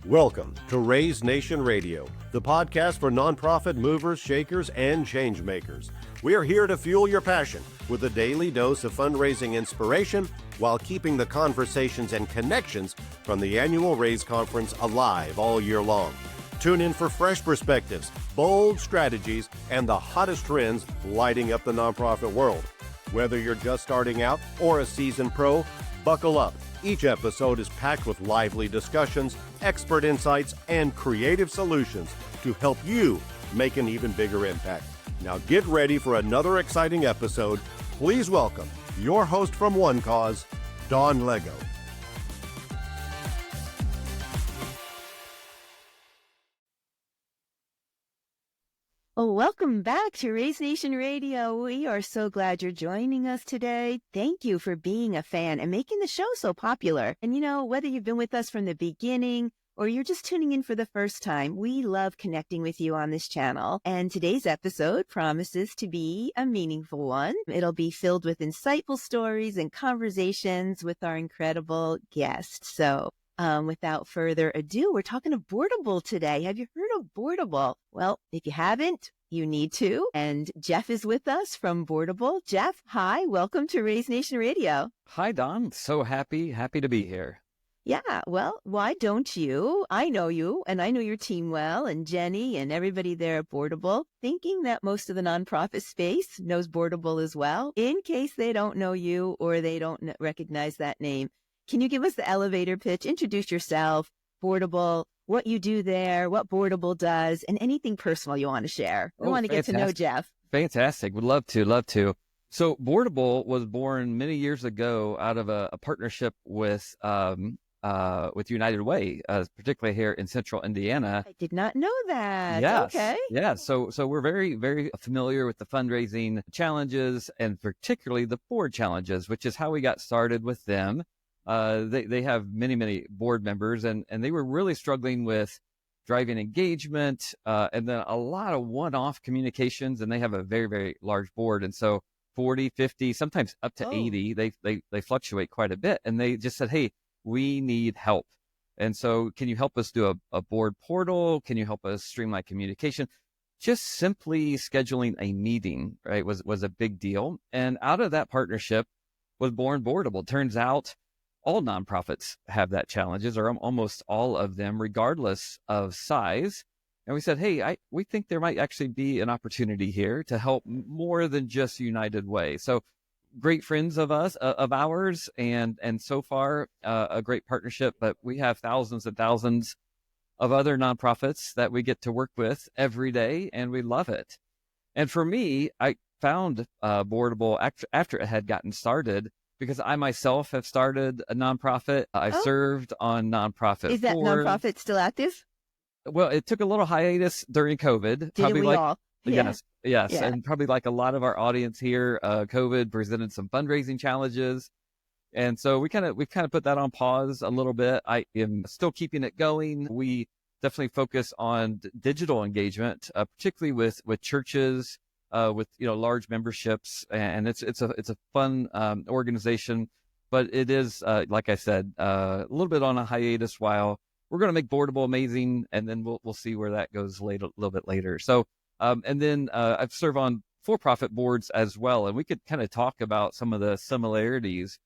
Welcome to Raise Nation Radio, the podcast for nonprofit movers, shakers, and change makers. We are here to fuel your passion with a daily dose of fundraising inspiration while keeping the conversations and connections from the annual Raise Conference alive all year long. Tune in for fresh perspectives, bold strategies, and the hottest trends lighting up the nonprofit world. Whether you're just starting out or a seasoned pro, buckle up. Each episode is packed with lively discussions, expert insights, and creative solutions to help you make an even bigger impact. Now get ready for another exciting episode. Please welcome your host from One Cause, Dawn Lego. Well, welcome back to Raise Nation Radio. We are so glad you're joining us today. Thank you for being a fan and making the show so popular. And you know, whether you've been with us from the beginning or you're just tuning in for the first time, we love connecting with you on this channel. And today's episode promises to be a meaningful one. It'll be filled with insightful stories and conversations with our incredible guests. So without further ado, we're talking to Boardable today. Have you heard of Boardable? Well, if you haven't, you need to. And Jeff is with us from Boardable. Jeff, hi. Welcome to Raise Nation Radio. Hi, Don. So happy to be here. Yeah, well, why don't you? I know you, and I know your team well, and Jenny and everybody there at Boardable, thinking that most of the nonprofit space knows Boardable as well. In case they don't know you or they don't recognize that name, can you give us the elevator pitch? Introduce yourself, Boardable, what you do there, what Boardable does, and anything personal you want to share. We want to get to know Jeff. Fantastic. Would love to. So Boardable was born many years ago out of a partnership with United Way, particularly here in central Indiana. I did not know that. Yes. Okay. Yeah. So we're very, very familiar with the fundraising challenges and particularly the board challenges, which is how we got started with them. They have many board members and they were really struggling with driving engagement, and then a lot of one-off communications, and they have a very, very large board. And so 40, 50, sometimes up to 80, they fluctuate quite a bit. And they just said, hey, we need help. And so can you help us do a board portal? Can you help us streamline communication? Just simply scheduling a meeting, right, was a big deal. And out of that partnership was born Boardable. Turns out all nonprofits have that challenges, or almost all of them, regardless of size. And we said, hey, we think there might actually be an opportunity here to help more than just United Way. So great friends of ours, and so far a great partnership. But we have thousands and thousands of other nonprofits that we get to work with every day, and we love it. And for me, I found Boardable after it had gotten started, because I myself have started a nonprofit. I've served on nonprofit. Is that nonprofit still active? Well, it took a little hiatus during COVID. Didn't we all? Yeah. Yes. Yeah. And probably like a lot of our audience here, COVID presented some fundraising challenges. And so we've kind of put that on pause a little bit. I am still keeping it going. We definitely focus on digital engagement, particularly with churches, with large memberships, and it's a fun organization, but it is like I said, a little bit on a hiatus while we're going to make Boardable amazing, and then we'll see where that goes a little bit later. So and then I've served on for-profit boards as well, and we could kind of talk about some of the similarities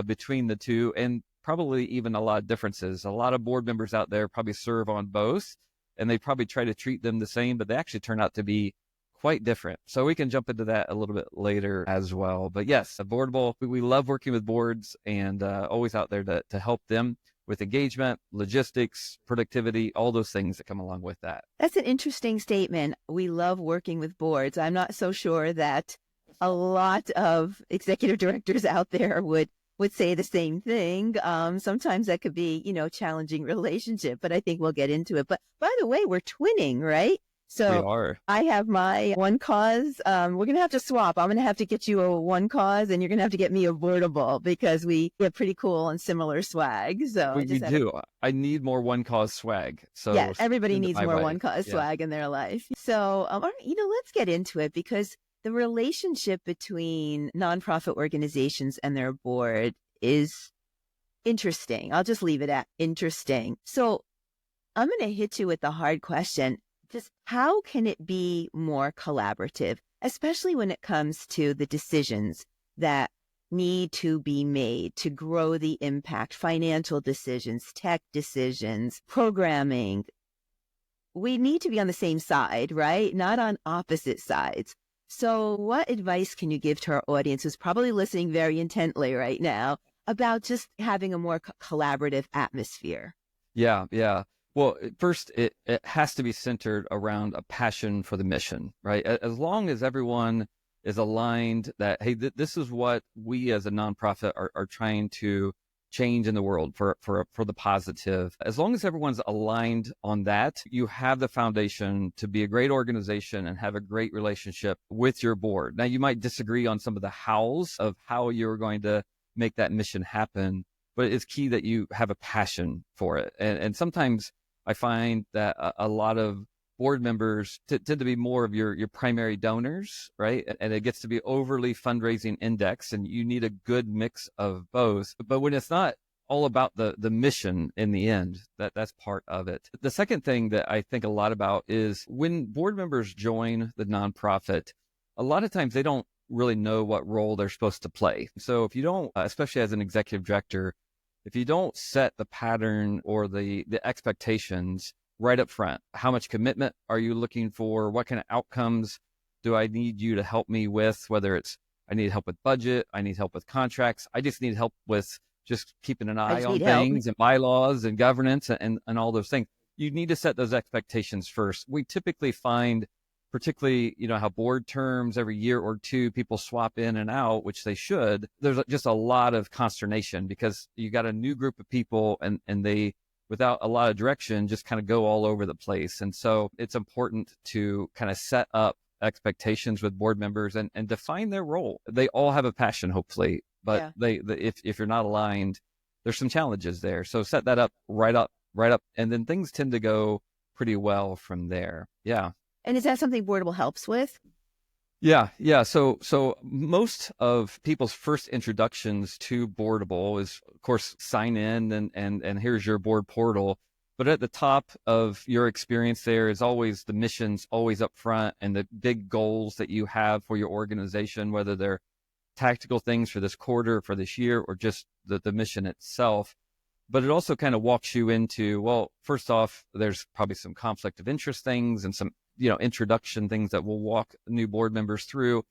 between the two, and probably even a lot of differences. A lot of board members out there probably serve on both, and they probably try to treat them the same, but they actually turn out to be quite different. So we can jump into that a little bit later as well. But yes, Boardable, we love working with boards, and always out there to help them with engagement, logistics, productivity, all those things that come along with that. That's an interesting statement. We love working with boards. I'm not so sure that a lot of executive directors out there would say the same thing. Sometimes that could be, challenging relationship, but I think we'll get into it. But by the way, we're twinning, right? So We are. I have my One Cause. We're going to have to swap. I'm going to have to get you a One Cause, and you're going to have to get me a Boardable, because we have pretty cool and similar swag. So We do. I need more One Cause swag. So yeah, everybody send it needs my more way. One Cause Yeah. swag in their life. So, all right, let's get into it, because the relationship between nonprofit organizations and their board is interesting. I'll just leave it at interesting. So I'm going to hit you with the hard question. Just how can it be more collaborative, especially when it comes to the decisions that need to be made to grow the impact, financial decisions, tech decisions, programming? We need to be on the same side, right? Not on opposite sides. So what advice can you give to our audience who's probably listening very intently right now about just having a more collaborative atmosphere? Yeah, yeah. Well, first, it has to be centered around a passion for the mission, right? As long as everyone is aligned that, hey, this is what we as a nonprofit are trying to change in the world for the positive. As long as everyone's aligned on that, you have the foundation to be a great organization and have a great relationship with your board. Now, you might disagree on some of the hows of how you're going to make that mission happen, but it's key that you have a passion for it. And sometimes I find that a lot of board members tend to be more of your primary donors, right? And it gets to be overly fundraising index, and you need a good mix of both. But when it's not all about the mission in the end, that's part of it. The second thing that I think a lot about is when board members join the nonprofit, a lot of times they don't really know what role they're supposed to play. So if you don't, especially as an executive director, if you don't set the pattern or the expectations right up front, how much commitment are you looking for? What kind of outcomes do I need you to help me with? Whether it's I need help with budget, I need help with contracts, I just need help with just keeping an eye on things and bylaws and governance and all those things. You need to set those expectations first. We typically find, particularly, how board terms every year or two, people swap in and out, which they should. There's just a lot of consternation because you got a new group of people and they, without a lot of direction, just kind of go all over the place. And so it's important to kind of set up expectations with board members and define their role. They all have a passion, hopefully, but if you're not aligned, there's some challenges there. So set that up right up, and then things tend to go pretty well from there. Yeah. And is that something Boardable helps with? Yeah. So most of people's first introductions to Boardable is, of course, sign in and here's your board portal. But at the top of your experience there is always the missions always up front and the big goals that you have for your organization, whether they're tactical things for this quarter, for this year, or just the mission itself. But it also kind of walks you into, well, first off, there's probably some conflict of interest things and some introduction things that we'll walk new board members through.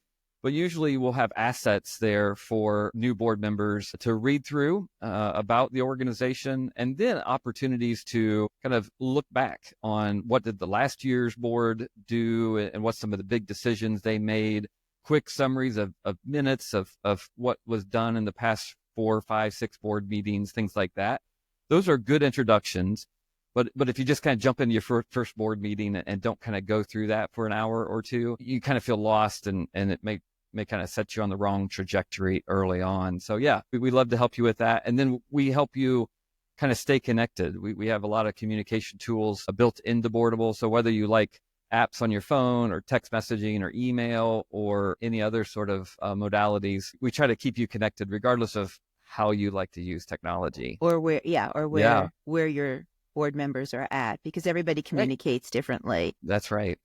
But usually we'll have assets there for new board members to read through about the organization, and then opportunities to kind of look back on what did the last year's board do and what some of the big decisions they made, quick summaries of minutes of what was done in the past 4, 5, 6 board meetings, things like that. Those are good introductions. But if you just kind of jump into your first board meeting and don't kind of go through that for an hour or two, you kind of feel lost and it may kind of set you on the wrong trajectory early on. So yeah, we love to help you with that. And then we help you kind of stay connected. We have a lot of communication tools built into Boardable. So whether you like apps on your phone or text messaging or email or any other sort of modalities, we try to keep you connected regardless of how you like to use technology. Or where your board members are at, because everybody communicates differently. That's right.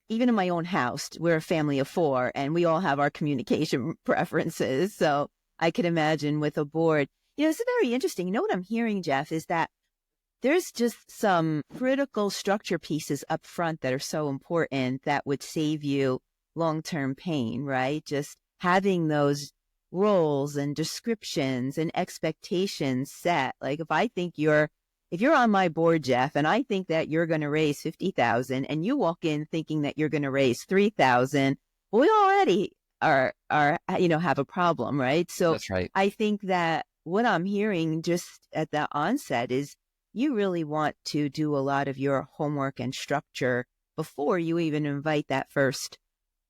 Even in my own house, we're a family of 4 and we all have our communication preferences. So I could imagine with a board, this is very interesting. What I'm hearing, Jeff, is that there's just some critical structure pieces up front that are so important that would save you long-term pain, right? Just having those roles and descriptions and expectations set. Like if you're on my board, Jeff, and I think that you're going to raise $50,000 and you walk in thinking that you're going to raise $3,000, we already are have a problem, right? So that's right. I think that what I'm hearing just at the onset is you really want to do a lot of your homework and structure before you even invite that first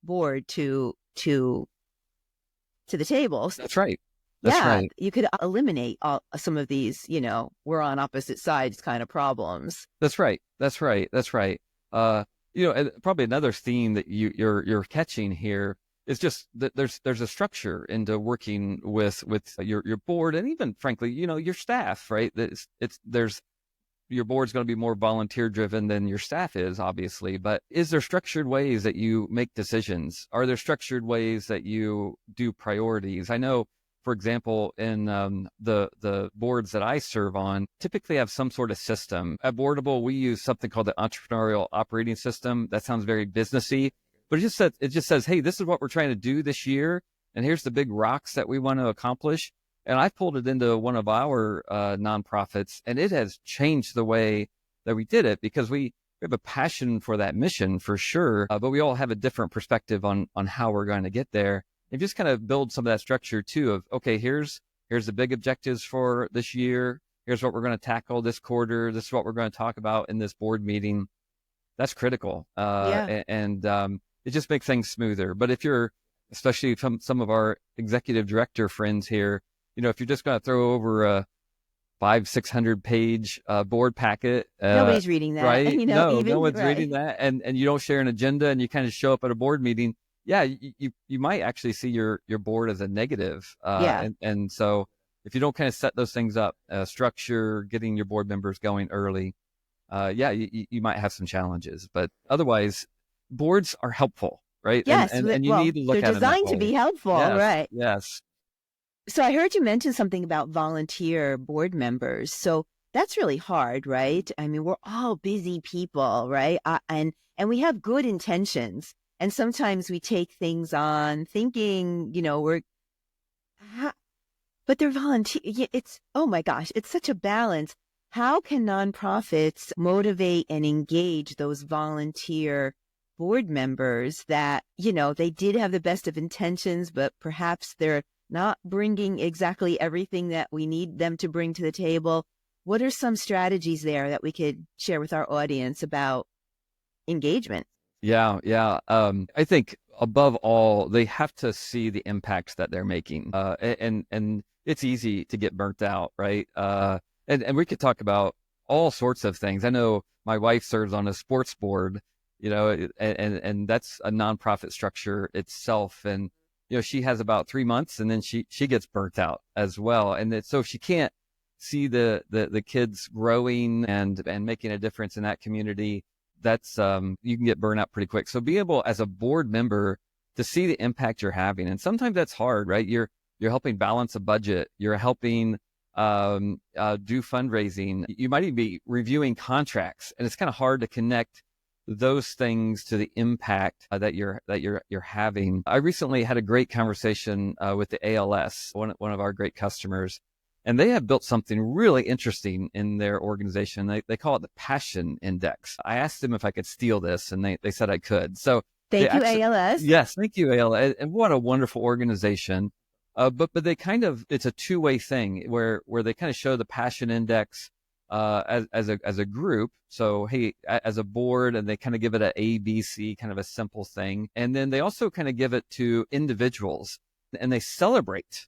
board to the table. That's right. That's right. You could eliminate some of these, we're on opposite sides kind of problems. That's right. And probably another theme that you're catching here is just that there's a structure into working with your board and even frankly, your staff, right? There's your board's going to be more volunteer driven than your staff is, obviously, but is there structured ways that you make decisions? Are there structured ways that you do priorities? I know, for example, in the boards that I serve on, typically have some sort of system. At Boardable, we use something called the Entrepreneurial Operating System. That sounds very businessy, but it just says, hey, this is what we're trying to do this year, and here's the big rocks that we want to accomplish. And I pulled it into one of our nonprofits, and it has changed the way that we did it, because we have a passion for that mission for sure, but we all have a different perspective on how we're going to get there. And just kind of build some of that structure too of, okay, here's the big objectives for this year. Here's what we're going to tackle this quarter. This is what we're going to talk about in this board meeting. That's critical. And it just makes things smoother. But if you're, especially from some of our executive director friends here, if you're just going to throw over a 500-600 page board packet, nobody's reading that, right? No one's right. reading that, and you don't share an agenda, and you kind of show up at a board meeting. Yeah, you might actually see your board as a negative. And so if you don't kind of set those things up, structure, getting your board members going early, you might have some challenges. But otherwise, boards are helpful, right? Yes, and you need to look at they're them that designed to way. be helpful, Yes, right? Yes. So I heard you mention something about volunteer board members. So that's really hard, right? I mean, we're all busy people, right? And we have good intentions. And sometimes we take things on thinking, but they're volunteer. Oh my gosh, it's such a balance. How can nonprofits motivate and engage those volunteer board members that, they did have the best of intentions, but perhaps they're not bringing exactly everything that we need them to bring to the table? What are some strategies there that we could share with our audience about engagement? Yeah. I think above all, they have to see the impact that they're making. And it's easy to get burnt out, right? And we could talk about all sorts of things. I know my wife serves on a sports board, and that's a nonprofit structure itself. And, she has about 3 months, and then she gets burnt out as well. And so if she can't see the kids growing and making a difference in that community, that's you can get burnt out pretty quick. So be able as a board member to see the impact you're having. And sometimes that's hard, right? You're helping balance a budget. You're helping do fundraising. You might even be reviewing contracts, and it's kind of hard to connect those things to the impact that you're having. I recently had a great conversation with the ALS, one of our great customers, and they have built something really interesting in their organization. They call it the Passion Index. I asked them if I could steal this, and they said I could. So thank you, ALS. Yes, thank you, ALS. And what a wonderful organization. But they it's a two-way thing where they kind of show the Passion Index as a group. So, hey, as a board, and they kind of give it a A, B, C, kind of a simple thing. And then they also kind of give it to individuals, and they celebrate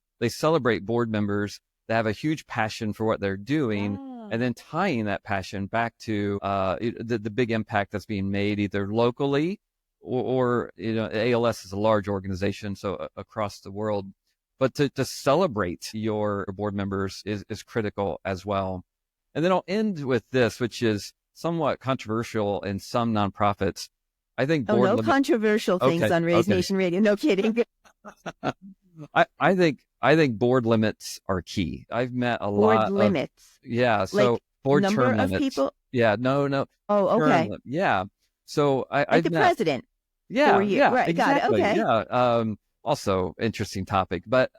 board members that have a huge passion for what they're doing, and then tying that passion back to the big impact that's being made either locally or ALS is a large organization, so across the world. But to celebrate your board members is critical as well. And then I'll end with this, which is somewhat controversial in some nonprofits. I think controversial things on Raise Nation Radio. No kidding. I think board limits are key. I've met a lot board limits. Yeah. So like board number term of limits. People? Yeah. No. Oh, okay. Yeah. So I've met the president. Yeah. Yeah. Right. Exactly. Got it. Okay. Yeah. Also interesting topic, but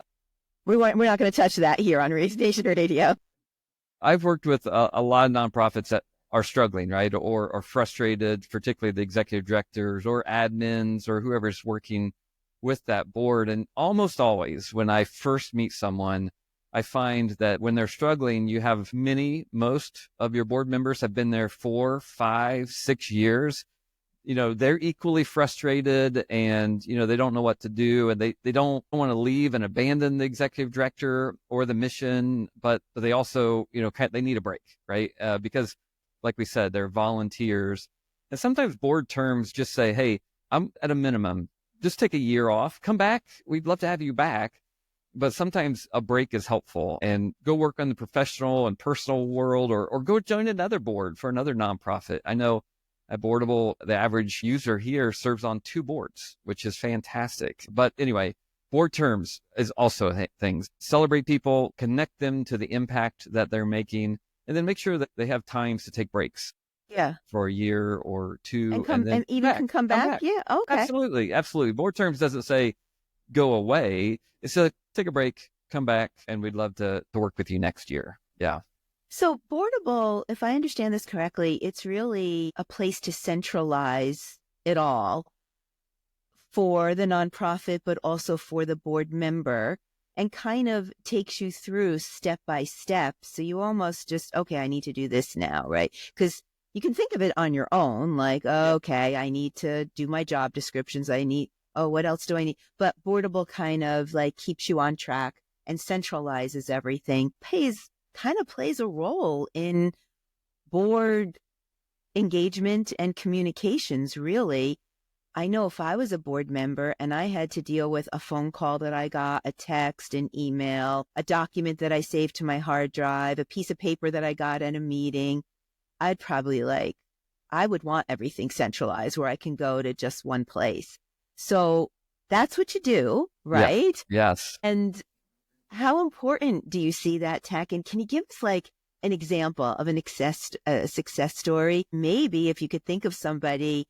we're not going to touch that here on Raise Nation Radio. I've worked with a lot of nonprofits that are struggling, right? Or are frustrated, particularly the executive directors or admins or whoever's working with that board. And almost always when I first meet someone, I find that when they're struggling, you have most of your board members have been there 4, 5, 6 years. They're equally frustrated, and, they don't know what to do, and they don't want to leave and abandon the executive director or the mission, but they also, they need a break, right? Because like we said, they're volunteers. And sometimes board terms just say, hey, I'm at a minimum, just take a year off, come back. We'd love to have you back. but sometimes a break is helpful, and go work on the professional and personal world, or go join another board for another nonprofit. I know at Boardable, the average user here serves on 2 boards, which is fantastic. But anyway, board terms is also things. Celebrate people, connect them to the impact that they're making, and then make sure that they have times to take breaks. Yeah. For a year or 2. And then even can come back. Yeah. Okay. Absolutely. Absolutely. Board terms doesn't say go away. It's a take a break, come back, and we'd love to work with you next year. Yeah. So Boardable, if I understand this correctly, it's really a place to centralize it all for the nonprofit, but also for the board member, and kind of takes you through step by step. So you almost just, okay, I need to do this now, right? Because you can think of it on your own, like, okay, I need to do my job descriptions. What else do I need? But Boardable kind of like keeps you on track and centralizes everything, kind of plays a role in board engagement and communications, really. I know if I was a board member and I had to deal with a phone call that I got, a text, an email, a document that I saved to my hard drive, a piece of paper that I got at a meeting, I'd probably I would want everything centralized where I can go to just one place. So that's what you do, right? Yes. And how important do you see that tech? And can you give us an example of a success story? Maybe if you could think of somebody,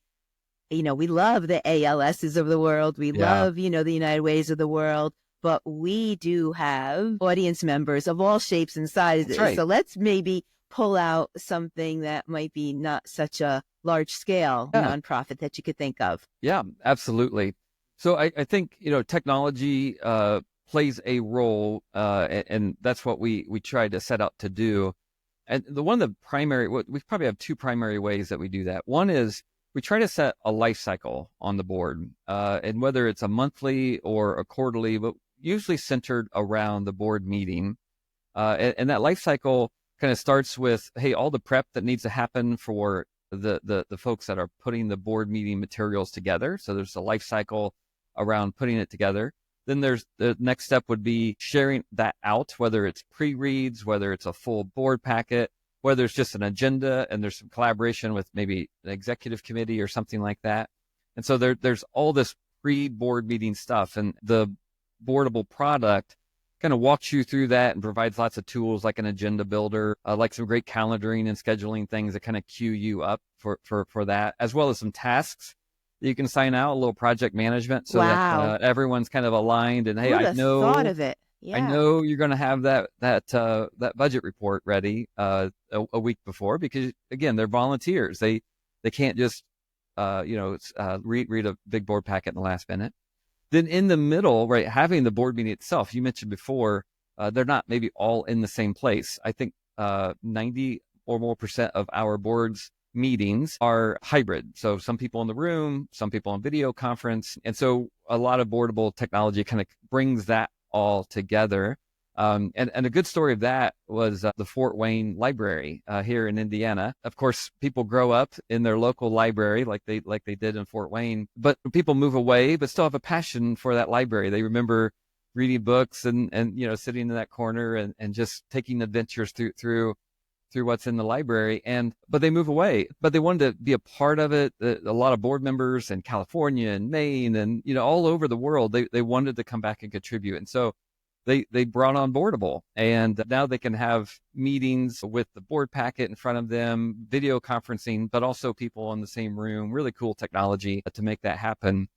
we love the ALSs of the world. We love, the United Ways of the world, but we do have audience members of all shapes and sizes. Right. So let's maybe pull out something that might be not such a large scale nonprofit that you could think of. Yeah, absolutely. So I think, technology plays a role, and that's what we try to set out to do. And we probably have 2 primary ways that we do that. One is we try to set a life cycle on the board, and whether it's a monthly or a quarterly, but usually centered around the board meeting. And that life cycle kind of starts with, hey, all the prep that needs to happen for the folks that are putting the board meeting materials together. So there's a life cycle around putting it together. Then there's the next step would be sharing that out, whether it's pre-reads, whether it's a full board packet, whether it's just an agenda and there's some collaboration with maybe an executive committee or something like that. And so there's all this pre-board meeting stuff, and the Boardable product kind of walks you through that and provides lots of tools like an agenda builder, like some great calendaring and scheduling things that kind of queue you up for that, as well as some tasks that you can sign out, a little project management, so that everyone's kind of aligned. And hey, I know thought of it. Yeah. I know you're going to have that budget report ready a week before, because again, they're volunteers. They can't just read a big board packet in the last minute. Then in the middle, right, having the board meeting itself, you mentioned before, they're not maybe all in the same place. I think 90 or more % of our boards meetings are hybrid. So some people in the room, some people on video conference. And so a lot of Boardable technology kind of brings that all together. And a good story of that was the Fort Wayne Library here in Indiana. Of course, people grow up in their local library like they did in Fort Wayne, but people move away, but still have a passion for that library. They remember reading books and sitting in that corner and just taking adventures through what's in the library. But they move away, but they wanted to be a part of it. A lot of board members in California and Maine and all over the world, they wanted to come back and contribute. And so they brought on Boardable, and now they can have meetings with the board packet in front of them, video conferencing, but also people in the same room. Really cool technology to make that happen.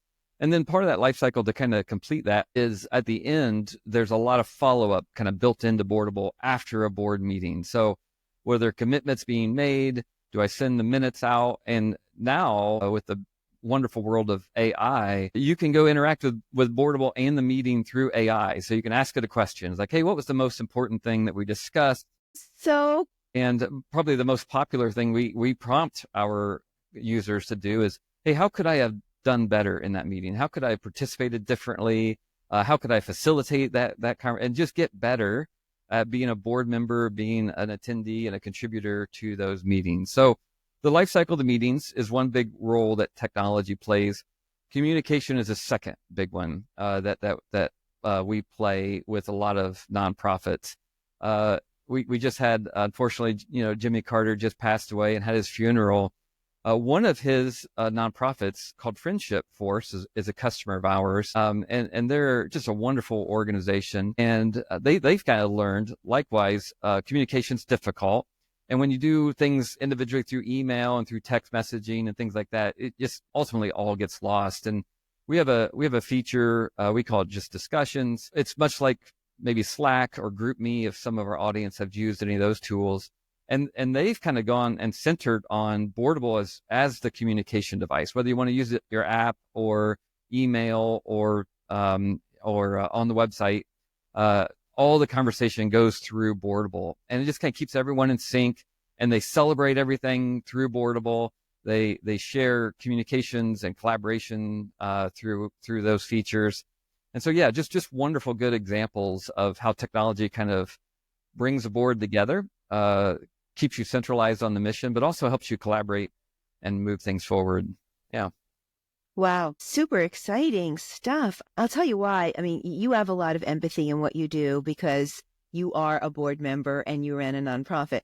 And then part of that life cycle to kind of complete that is at the end, there's a lot of follow-up kind of built into Boardable after a board meeting. So were there commitments being made? Do I send the minutes out? And now with the wonderful world of AI, you can go interact with Boardable and the meeting through AI. So you can ask it a question. It's like, hey, what was the most important thing that we discussed? And probably the most popular thing we prompt our users to do is, hey, how could I have done better in that meeting? How could I have participated differently? How could I facilitate that and just get better at being a board member, being an attendee and a contributor to those meetings? So the life cycle of the meetings is one big role that technology plays. Communication is a second big one that we play with a lot of nonprofits. We just had, unfortunately, Jimmy Carter just passed away and had his funeral. One of his nonprofits called Friendship Force is a customer of ours, and they're just a wonderful organization. And they've kind of learned, likewise, communication's difficult. And when you do things individually through email and through text messaging and things like that, it just ultimately all gets lost. And we have a feature, we call it just discussions. It's much like maybe Slack or GroupMe, if some of our audience have used any of those tools. And they've kind of gone and centered on Boardable as the communication device, whether you want to use it, your app or email or on the website. All the conversation goes through Boardable, and it just kind of keeps everyone in sync, and they celebrate everything through Boardable. They share communications and collaboration through those features. And so, yeah, just wonderful, good examples of how technology kind of brings a board together, keeps you centralized on the mission, but also helps you collaborate and move things forward. Yeah. Wow, super exciting stuff. I'll tell you why. I mean, you have a lot of empathy in what you do because you are a board member and you ran a nonprofit.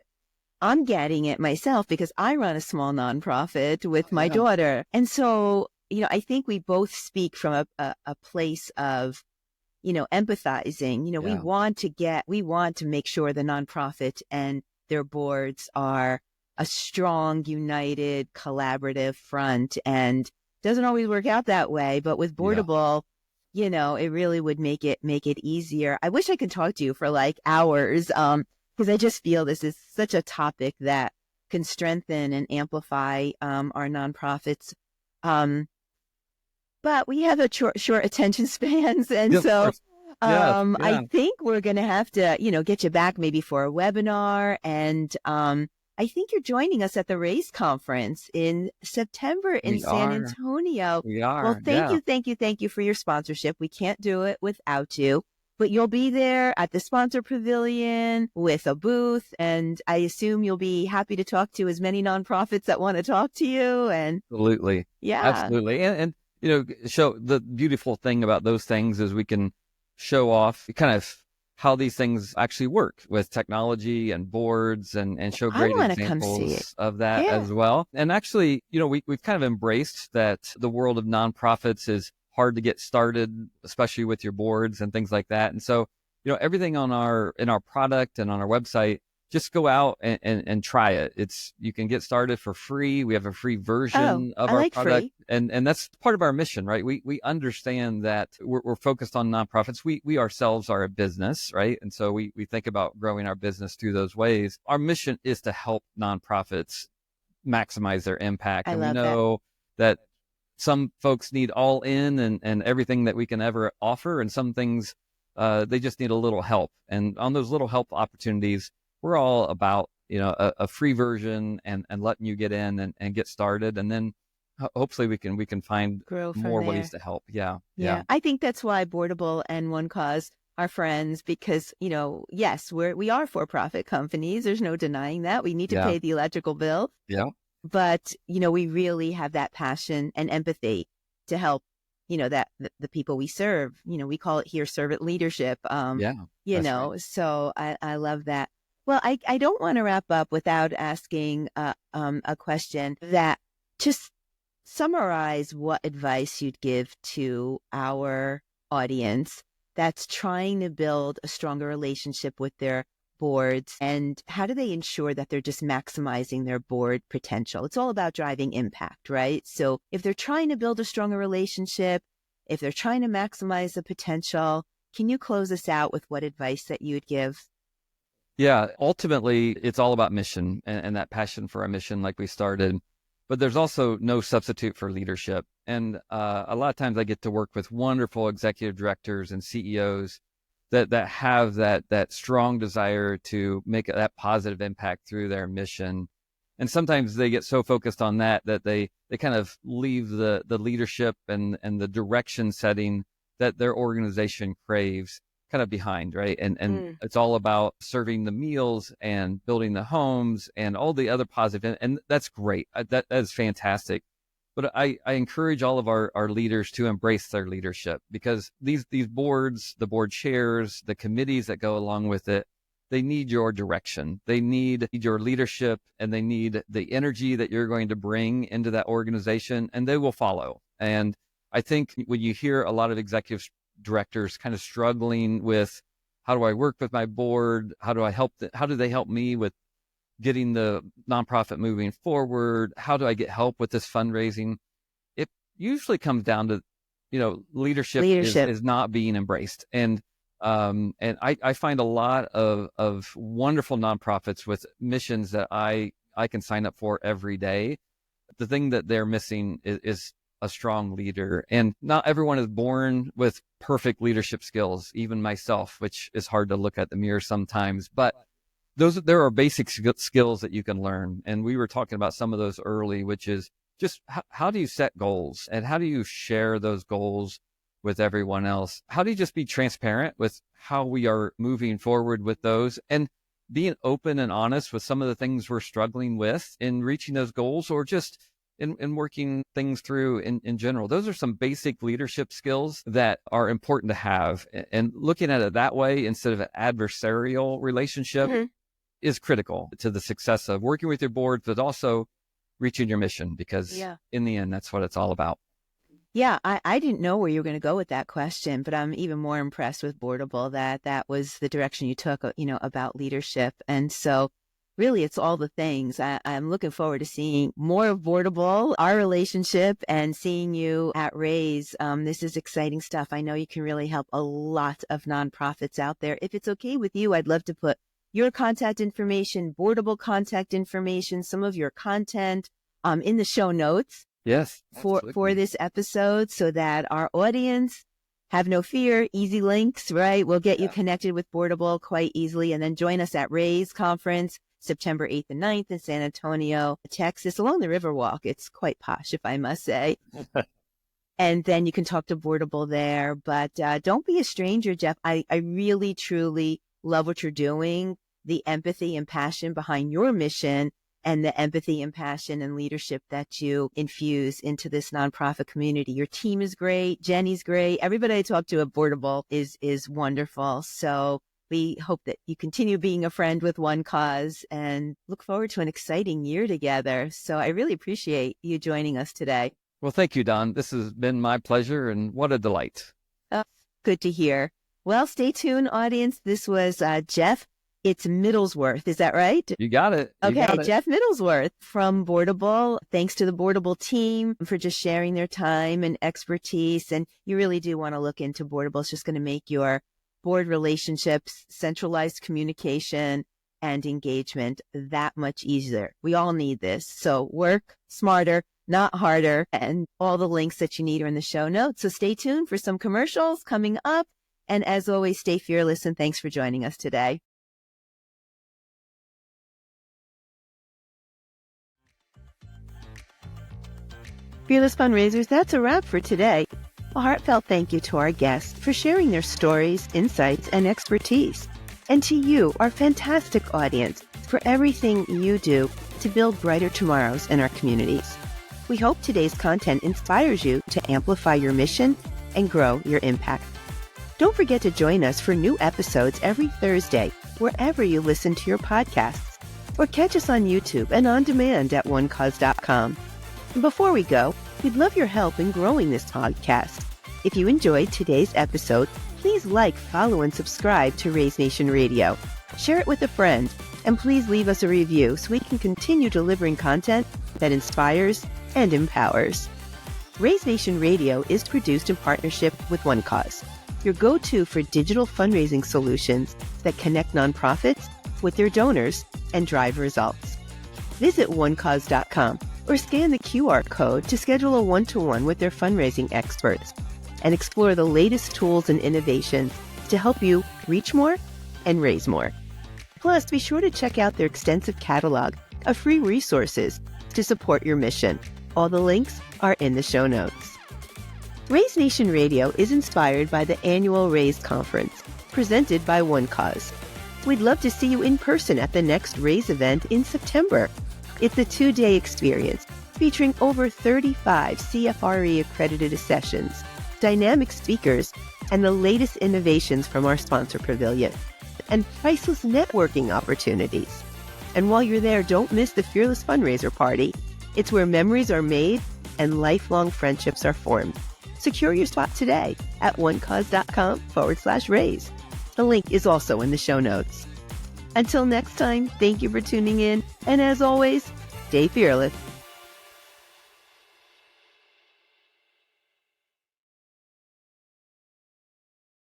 I'm getting it myself because I run a small nonprofit with my daughter. And so, I think we both speak from a place of, empathizing. We want to make sure the nonprofit and their boards are a strong, united, collaborative front, and doesn't always work out that way. But with Boardable, it really would make it easier. I wish I could talk to you for like hours, because I just feel this is such a topic that can strengthen and amplify our nonprofits. But we have a short attention spans, and I think we're going to have to, get you back maybe for a webinar. And I think you're joining us at the RAISE conference in September in San Antonio. We are. Well, thank you for your sponsorship. We can't do it without you. But you'll be there at the sponsor pavilion with a booth, and I assume you'll be happy to talk to as many nonprofits that want to talk to you. And absolutely, yeah, absolutely, and show the beautiful thing about those things is we can show off kind of how these things actually work with technology and boards and show great examples of that as well. And actually, we've kind of embraced that the world of nonprofits is hard to get started, especially with your boards and things like that. And so, everything in our product and on our website, just go out and try it. You can get started for free. We have a free version of our product. And that's part of our mission, right? We understand that we're focused on nonprofits. We ourselves are a business, right? And so we think about growing our business through those ways. Our mission is to help nonprofits maximize their impact. And we know that some folks need all in and everything that we can ever offer. And some things, they just need a little help. And on those little help opportunities, we're all about, a free version and letting you get in and get started. And then hopefully we can find more ways to help. Yeah. I think that's why Boardable and One Cause are friends, because, yes, we are for-profit companies. There's no denying that. We need to pay the electrical bill. Yeah. But, we really have that passion and empathy to help, that the people we serve. We call it here servant leadership. Right. So I love that. Well, I don't want to wrap up without asking a question that just summarize what advice you'd give to our audience that's trying to build a stronger relationship with their boards, and how do they ensure that they're just maximizing their board potential? It's all about driving impact, right? So if they're trying to build a stronger relationship, if they're trying to maximize the potential, can you close us out with what advice that you would give? Yeah, ultimately, it's all about mission and that passion for our mission, like we started. But there's also no substitute for leadership. And a lot of times I get to work with wonderful executive directors and CEOs that have that strong desire to make that positive impact through their mission. And sometimes they get so focused on that they kind of leave the leadership and the direction setting that their organization craves kind of behind, right? And it's all about serving the meals and building the homes and all the other positive, and that's great. That is fantastic. But I encourage all of our leaders to embrace their leadership, because these boards, the board chairs, the committees that go along with it, they need your direction. They need your leadership, and they need the energy that you're going to bring into that organization, and they will follow. And I think when you hear a lot of executive directors kind of struggling with, how do I work with my board? How do I help? How do they help me with getting the nonprofit moving forward? How do I get help with this fundraising? It usually comes down to, leadership. Is not being embraced. And I find a lot of wonderful nonprofits with missions that I can sign up for every day. The thing that they're missing is a strong leader. And not everyone is born with perfect leadership skills, even myself, which is hard to look at the mirror sometimes. But there are basic skills that you can learn. And we were talking about some of those early, which is just how do you set goals, and how do you share those goals with everyone else? How do you just be transparent with how we are moving forward with those, and being open and honest with some of the things we're struggling with in reaching those goals, or just in working things through in general? Those are some basic leadership skills that are important to have. And looking at it that way instead of an adversarial relationship is critical to the success of working with your board, but also reaching your mission, because in the end, that's what it's all about. Yeah, I didn't know where you were going to go with that question, but I'm even more impressed with Boardable that was the direction you took, about leadership. And so really, it's all the things. I'm looking forward to seeing more of Boardable, our relationship, and seeing you at Raise. This is exciting stuff. I know you can really help a lot of nonprofits out there. If it's okay with you, I'd love to put your contact information, Boardable contact information, some of your content in the show notes. Yes, for this episode, so that our audience have no fear. Easy links, right? We'll get you connected with Boardable quite easily, and then join us at Raise Conference, September 8th and 9th in San Antonio, Texas, along the Riverwalk. It's quite posh, if I must say. And then you can talk to Boardable there. But don't be a stranger, Jeff. I really, truly love what you're doing, the empathy and passion behind your mission, and the empathy and passion and leadership that you infuse into this nonprofit community. Your team is great. Jenny's great. Everybody I talk to at Boardable is wonderful. So we hope that you continue being a friend with One Cause, and look forward to an exciting year together. So I really appreciate you joining us today. Well, thank you, Don. This has been my pleasure, and what a delight. Oh, good to hear. Well, stay tuned, audience. This was Jeff. It's Middlesworth. Is that right? You got it. Okay, Jeff Middlesworth from Boardable. Thanks to the Boardable team for just sharing their time and expertise. And you really do want to look into Boardable. It's just going to make your board relationships, centralized communication, and engagement that much easier. We all need this. So work smarter, not harder. And all the links that you need are in the show notes. So stay tuned for some commercials coming up. And as always, stay fearless, and thanks for joining us today. Fearless Fundraisers, that's a wrap for today. A heartfelt thank you to our guests for sharing their stories, insights, and expertise. And to you, our fantastic audience, for everything you do to build brighter tomorrows in our communities. We hope today's content inspires you to amplify your mission and grow your impact. Don't forget to join us for new episodes every Thursday, wherever you listen to your podcasts, or catch us on YouTube and on demand at onecause.com. And before we go, we'd love your help in growing this podcast. If you enjoyed today's episode, please like, follow, and subscribe to Raise Nation Radio. Share it with a friend, and please leave us a review so we can continue delivering content that inspires and empowers. Raise Nation Radio is produced in partnership with One Cause, your go-to for digital fundraising solutions that connect nonprofits with their donors and drive results. Visit onecause.com or scan the QR code to schedule a one-to-one with their fundraising experts and explore the latest tools and innovations to help you reach more and raise more. Plus, be sure to check out their extensive catalog of free resources to support your mission. All the links are in the show notes. Raise Nation Radio is inspired by the annual Raise Conference, presented by One Cause. We'd love to see you in person at the next Raise event in September. It's a 2-day experience featuring over 35 CFRE accredited sessions, dynamic speakers, and the latest innovations from our sponsor pavilion, and priceless networking opportunities. And while you're there, don't miss the Fearless Fundraiser Party. It's where memories are made and lifelong friendships are formed. Secure your spot today at onecause.com/raise. The link is also in the show notes. Until next time, thank you for tuning in, and as always, stay fearless.